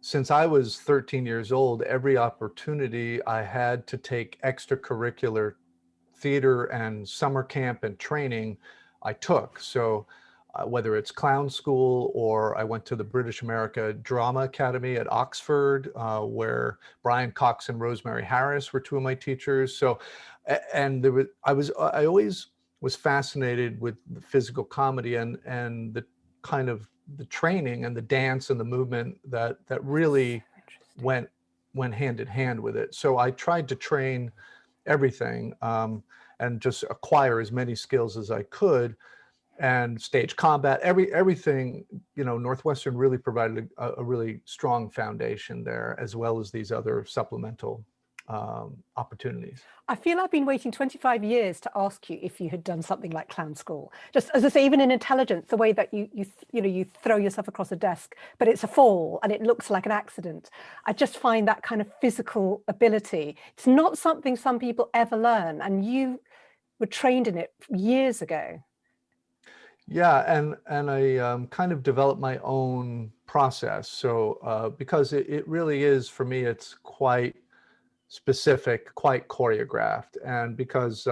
since I was 13 years old, every opportunity I had to take extracurricular theater and summer camp and training, I took. So whether it's clown school, or I went to the British America Drama Academy at Oxford, where Brian Cox and Rosemary Harris were two of my teachers. So, and there was, I always was fascinated with the physical comedy and the kind of the training and the dance and the movement that really went hand in hand with it. So I tried to train everything, and just acquire as many skills as I could. And stage combat, everything, Northwestern really provided a really strong foundation there, as well as these other supplemental opportunities. I feel I've been waiting 25 years to ask you if you had done something like clown school. Just as I say, even in intelligence, the way that you throw yourself across a desk, but it's a fall and it looks like an accident. I just find that kind of physical ability, it's not something some people ever learn, and you were trained in it years ago. Yeah, and I kind of developed my own process. So because it really is, for me, it's quite specific, quite choreographed. And because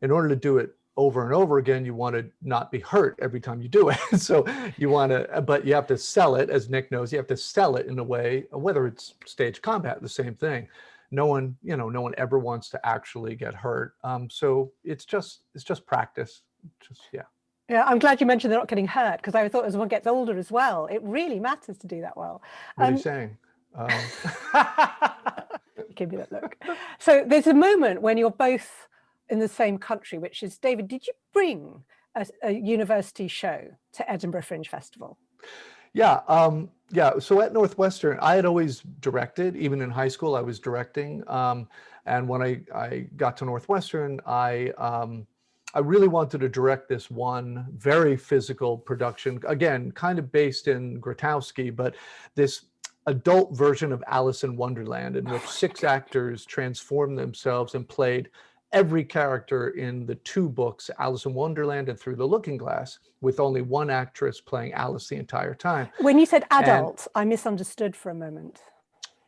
in order to do it over and over again, you want to not be hurt every time you do it. So you want to, but you have to sell it, as Nick knows, you have to sell it in a way, whether it's stage combat, the same thing. No one ever wants to actually get hurt. So it's just practice. Yeah. Yeah, I'm glad you mentioned they're not getting hurt, because I thought as one gets older as well, it really matters to do that well. What are you saying? Give me that look. So there's a moment when you're both in the same country, which is, David, did you bring a university show to Edinburgh Fringe Festival? Yeah, yeah. So at Northwestern, I had always directed. Even in high school, I was directing. And when I got to Northwestern, I really wanted to direct this one very physical production, again, kind of based in Grotowski, but this adult version of Alice in Wonderland, in which 6 actors transformed themselves and played every character in the 2 books, Alice in Wonderland and Through the Looking Glass, with only one actress playing Alice the entire time. When you said adult, I misunderstood for a moment.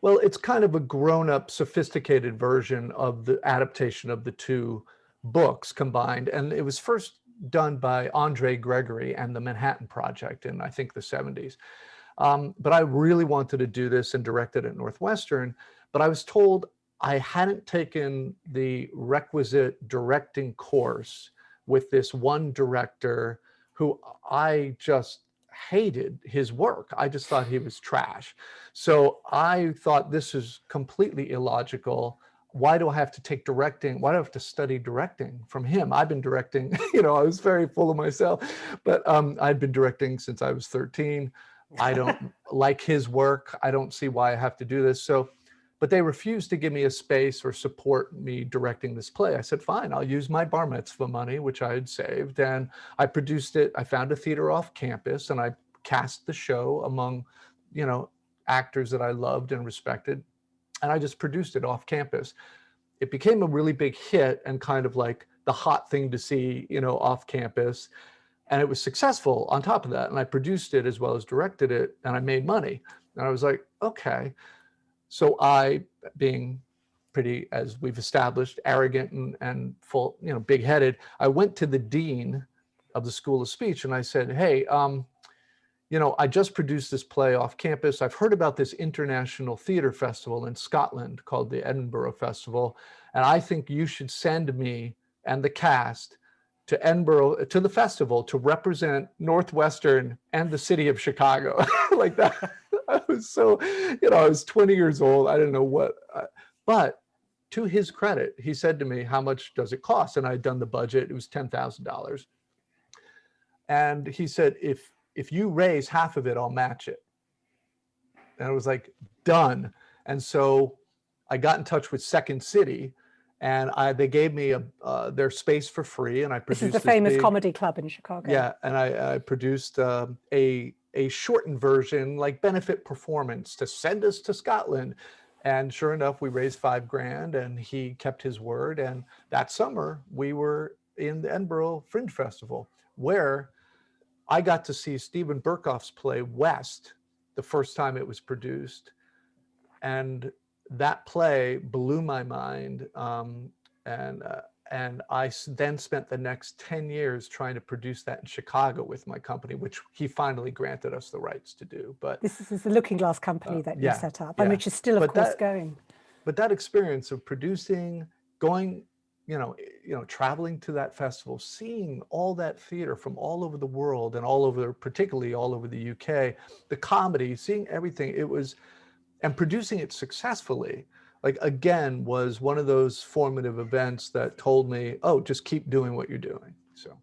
Well, it's kind of a grown-up, sophisticated version of the adaptation of the 2 books combined. And it was first done by Andre Gregory and the Manhattan Project in, I think, the 70s. But I really wanted to do this and direct it at Northwestern, but I was told I hadn't taken the requisite directing course with this one director who I just hated his work. I just thought he was trash. So I thought, this is completely illogical. Why do I have to take directing? Why do I have to study directing from him? I've been directing, I was very full of myself, but I'd been directing since I was 13. I don't like his work. I don't see why I have to do this. So, but they refused to give me a space or support me directing this play. I said, fine, I'll use my bar mitzvah money, which I had saved. And I produced it. I found a theater off campus and I cast the show among, actors that I loved and respected. And I just produced it off campus. It became a really big hit and kind of like the hot thing to see, off campus. And it was successful on top of that. And I produced it as well as directed it, and I made money. And I was like, okay. So I, being pretty, as we've established, arrogant and full, big-headed, I went to the dean of the School of Speech and I said, hey, I just produced this play off campus. I've heard about this international theater festival in Scotland called the Edinburgh Festival. And I think you should send me and the cast to Edinburgh, to the festival, to represent Northwestern and the city of Chicago. Like that. I was so, I was 20 years old. I didn't know what, but to his credit, he said to me, how much does it cost? And I'd done the budget. It was $10,000. And he said, if you raise half of it, I'll match it. And I was like, done. And so I got in touch with Second City, and they gave me their space for free. And I produced this is the famous comedy club in Chicago. Yeah, and I produced a shortened version, like benefit performance, to send us to Scotland. And sure enough, we raised $5,000, and he kept his word. And that summer, we were in the Edinburgh Fringe Festival, where I got to see Stephen Berkoff's play West the first time it was produced. And that play blew my mind. And I then spent the next 10 years trying to produce that in Chicago with my company, which he finally granted us the rights to do. But This is the Looking Glass company that you yeah, set up, yeah. and which is still, of But course, going. But that experience of producing, going, traveling to that festival, seeing all that theater from all over the world and all over, particularly all over the UK, the comedy, seeing everything, and producing it successfully, like, again, was one of those formative events that told me, oh, just keep doing what you're doing. So